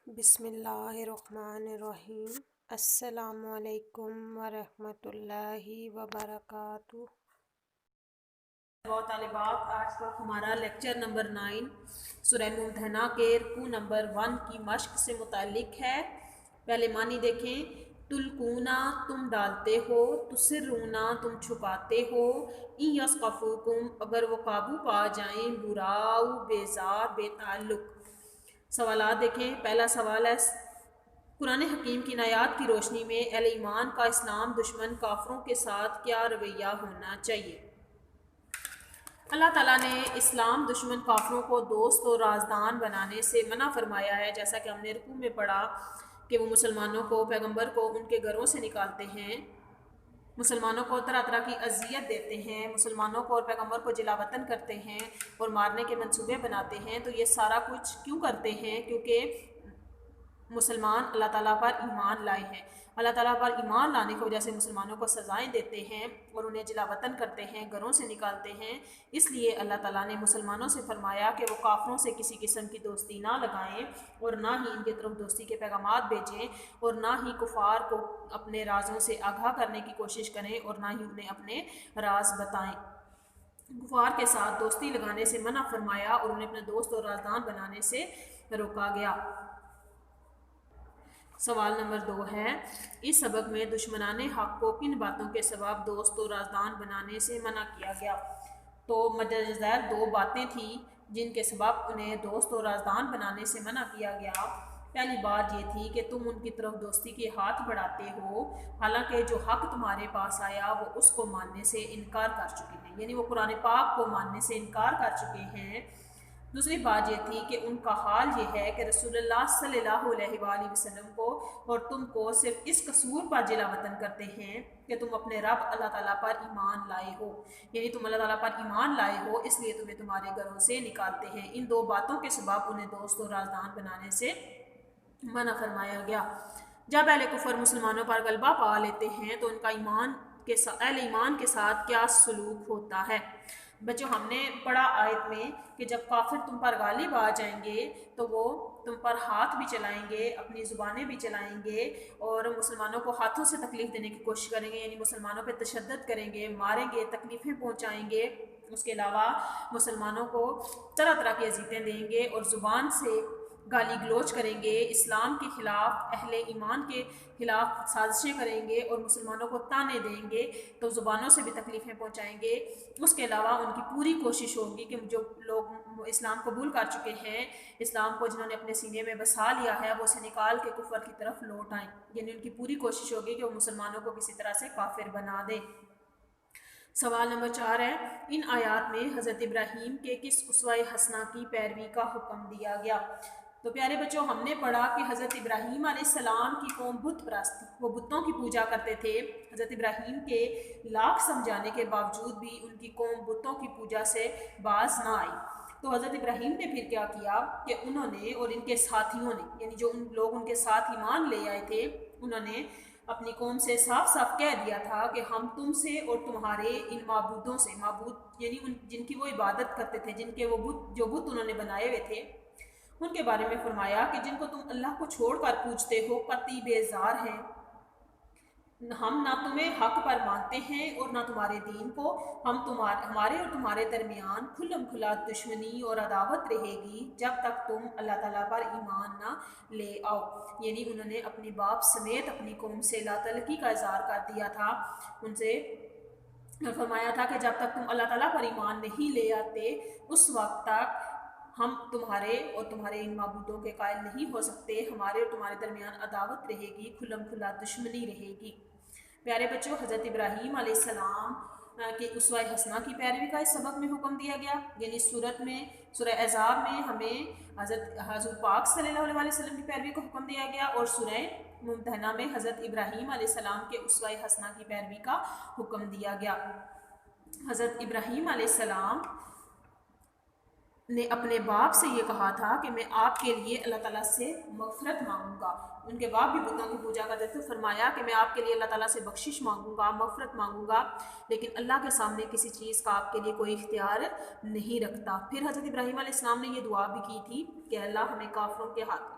بسم اللہ الرحمن الرحیم۔ السلام علیکم ورحمۃ اللہ وبرکاتہ۔ طالبات، آج کا ہمارا لیکچر نمبر 9 سورہ ممتحنہ کے رکوع نمبر 1 کی مشق سے متعلق ہے۔ پہلے معنی دیکھیں۔ تلقونا تم ڈالتے ہو، تسرونا تم چھپاتے ہو، ان یثقفوکم اگر وہ قابو پا جائیں، براؤ بیزار بے تعلق۔ سوالات دیکھیں۔ پہلا سوال ہے، قرآن حکیم کی آیات کی روشنی میں اہل ایمان کا اسلام دشمن کافروں کے ساتھ کیا رویہ ہونا چاہیے؟ اللہ تعالیٰ نے اسلام دشمن کافروں کو دوست اور رازدان بنانے سے منع فرمایا ہے، جیسا کہ ہم نے رکوع میں پڑھا کہ وہ مسلمانوں کو، پیغمبر کو ان کے گھروں سے نکالتے ہیں، مسلمانوں کو طرح طرح کی اذیت دیتے ہیں، مسلمانوں کو اور پیغمبر کو جلا وطن کرتے ہیں اور مارنے کے منصوبے بناتے ہیں۔ تو یہ سارا کچھ کیوں کرتے ہیں؟ کیونکہ مسلمان اللہ تعالیٰ پر ایمان لائے ہیں۔ اللہ تعالیٰ پر ایمان لانے کی وجہ سے مسلمانوں کو سزائیں دیتے ہیں اور انہیں جلا وطن کرتے ہیں، گھروں سے نکالتے ہیں۔ اس لیے اللہ تعالیٰ نے مسلمانوں سے فرمایا کہ وہ کافروں سے کسی قسم کی دوستی نہ لگائیں اور نہ ہی ان کی طرف دوستی کے پیغامات بھیجیں اور نہ ہی کفار کو اپنے رازوں سے آگاہ کرنے کی کوشش کریں اور نہ ہی انہیں اپنے راز بتائیں۔ کفار کے ساتھ دوستی لگانے سے منع فرمایا اور انہیں اپنے دوست اور رازدان بنانے سے روکا گیا۔ سوال نمبر 2 ہے، اس سبق میں دشمنان حق کو کن باتوں کے سبب دوست و رازدان بنانے سے منع کیا گیا؟ تو مدر ذیل 2 باتیں تھیں جن کے سبب انہیں دوست و رازدان بنانے سے منع کیا گیا۔ پہلی بات یہ تھی کہ تم ان کی طرف دوستی کے ہاتھ بڑھاتے ہو، حالانکہ جو حق تمہارے پاس آیا وہ اس کو ماننے سے انکار کر چکے ہیں، یعنی وہ قرآن پاک کو ماننے سے انکار کر چکے ہیں۔ دوسری بات یہ تھی کہ ان کا حال یہ ہے کہ رسول اللہ صلی اللہ علیہ وآلہ وسلم کو اور تم کو صرف اس قصور پر جلا وطن کرتے ہیں کہ تم اپنے رب اللہ تعالیٰ پر ایمان لائے ہو، یعنی تم اللہ تعالیٰ پر ایمان لائے ہو اس لیے تمہیں تمہارے گھروں سے نکالتے ہیں۔ ان 2 باتوں کے سبب انہیں دوست و رازدان بنانے سے منع فرمایا گیا۔ جب اہل کفر مسلمانوں پر غلبہ پا لیتے ہیں تو ان کا اہل ایمان کے ساتھ کیا سلوک ہوتا ہے؟ بچوں، ہم نے پڑھا آیت میں کہ جب کافر تم پر غالب آ جائیں گے تو وہ تم پر ہاتھ بھی چلائیں گے، اپنی زبانیں بھی چلائیں گے اور مسلمانوں کو ہاتھوں سے تکلیف دینے کی کوشش کریں گے، یعنی مسلمانوں پہ تشدد کریں گے، ماریں گے، تکلیفیں پہنچائیں گے۔ اس کے علاوہ مسلمانوں کو طرح طرح کی اذیتیں دیں گے اور زبان سے گالی گلوچ کریں گے، اسلام کے خلاف، اہل ایمان کے خلاف سازشیں کریں گے اور مسلمانوں کو تانے دیں گے، تو زبانوں سے بھی تکلیفیں پہنچائیں گے۔ اس کے علاوہ ان کی پوری کوشش ہوگی کہ جو لوگ اسلام قبول کر چکے ہیں، اسلام کو جنہوں نے اپنے سینے میں بسا لیا ہے، وہ اسے نکال کے کفر کی طرف لوٹ آئیں، یعنی ان کی پوری کوشش ہوگی کہ وہ مسلمانوں کو کسی طرح سے کافر بنا دیں۔ سوال نمبر 4 ہے، ان آیات میں حضرت ابراہیم کے کس اسوہ حسنہ کی پیروی کا حکم دیا گیا؟ تو پیارے بچوں، ہم نے پڑھا کہ حضرت ابراہیم علیہ السلام کی قوم بت پرست تھی، وہ بتوں کی پوجا کرتے تھے۔ حضرت ابراہیم کے لاکھ سمجھانے کے باوجود بھی ان کی قوم بتوں کی پوجا سے باز نہ آئی۔ تو حضرت ابراہیم نے پھر کیا کیا کہ انہوں نے اور ان کے ساتھیوں نے، یعنی جو ان لوگ ان کے ساتھ ایمان لے آئے تھے، انہوں نے اپنی قوم سے صاف صاف کہہ دیا تھا کہ ہم تم سے اور تمہارے ان معبودوں سے، معبود یعنی جن کی وہ عبادت کرتے تھے، جن کے وہ بت، جو بت انہوں نے بنائے ہوئے تھے، ان کے بارے میں فرمایا کہ جن کو تم اللہ کو چھوڑ کر پوجتے ہو قطعی بیزار ہیں، ہم نہ تمہیں حق پر مانتے ہیں اور نہ تمہارے دین کو، ہمارے اور تمہارے درمیان کھلم کھلا دشمنی اور عداوت رہے گی جب تک تم اللہ تعالیٰ پر ایمان نہ لے آؤ۔ یعنی انہوں نے اپنے باپ سمیت اپنی قوم سے لا تعلقی کا اظہار کر دیا تھا، ان سے فرمایا تھا کہ جب تک تم اللہ تعالیٰ پر ایمان نہیں لے آتے اس وقت تک ہم تمہارے اور تمہارے ان معبودوں کے قائل نہیں ہو سکتے، ہمارے اور تمہارے درمیان عداوت رہے گی، کھلم کھلا دشمنی رہے گی۔ پیارے بچوں، حضرت ابراہیم علیہ السلام کے اسوہ حسنہ کی پیروی کا اس سبق میں حکم دیا گیا، یعنی سورہ احزاب میں ہمیں حضرت حضور پاک صلی اللہ علیہ وسلم کی پیروی کا حکم دیا گیا اور سورہ ممتحنہ میں حضرت ابراہیم علیہ السلام کے اسوہ حسنہ کی پیروی کا حکم دیا گیا۔ حضرت ابراہیم علیہ السلام نے اپنے باپ سے یہ کہا تھا کہ میں آپ کے لیے اللہ تعالیٰ سے مغفرت مانگوں گا۔ ان کے باپ بھی بتوں کی پوجا کرتے تھے، فرمایا کہ میں آپ کے لیے اللہ تعالیٰ سے بخشش مانگوں گا، مغفرت مانگوں گا، لیکن اللہ کے سامنے کسی چیز کا آپ کے لیے کوئی اختیار نہیں رکھتا۔ پھر حضرت ابراہیم علیہ السلام نے یہ دعا بھی کی تھی کہ اللہ ہمیں کافروں کے ہاتھ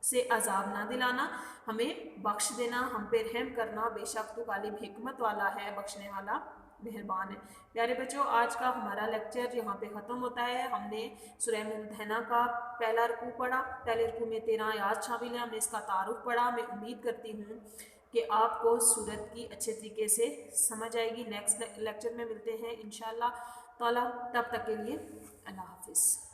سے عذاب نہ دلانا، ہمیں بخش دینا، ہم پہ رحم کرنا، بے شک تو غالب حکمت والا ہے، بخشنے والا مہربان ہے۔ پیارے بچوں، آج کا ہمارا لیکچر یہاں پہ ختم ہوتا ہے۔ ہم نے سورہ ممتحنہ کا پہلا رکوع پڑھا، پہلے رکوع میں 13 آیات شامل ہیں، ہم نے اس کا تعارف پڑھا۔ میں امید کرتی ہوں کہ آپ کو سورت کی اچھے طریقے سے سمجھ آئے گی۔ نیکسٹ لیکچر میں ملتے ہیں انشاءاللہ تعالیٰ، تب تک کے لیے اللہ حافظ۔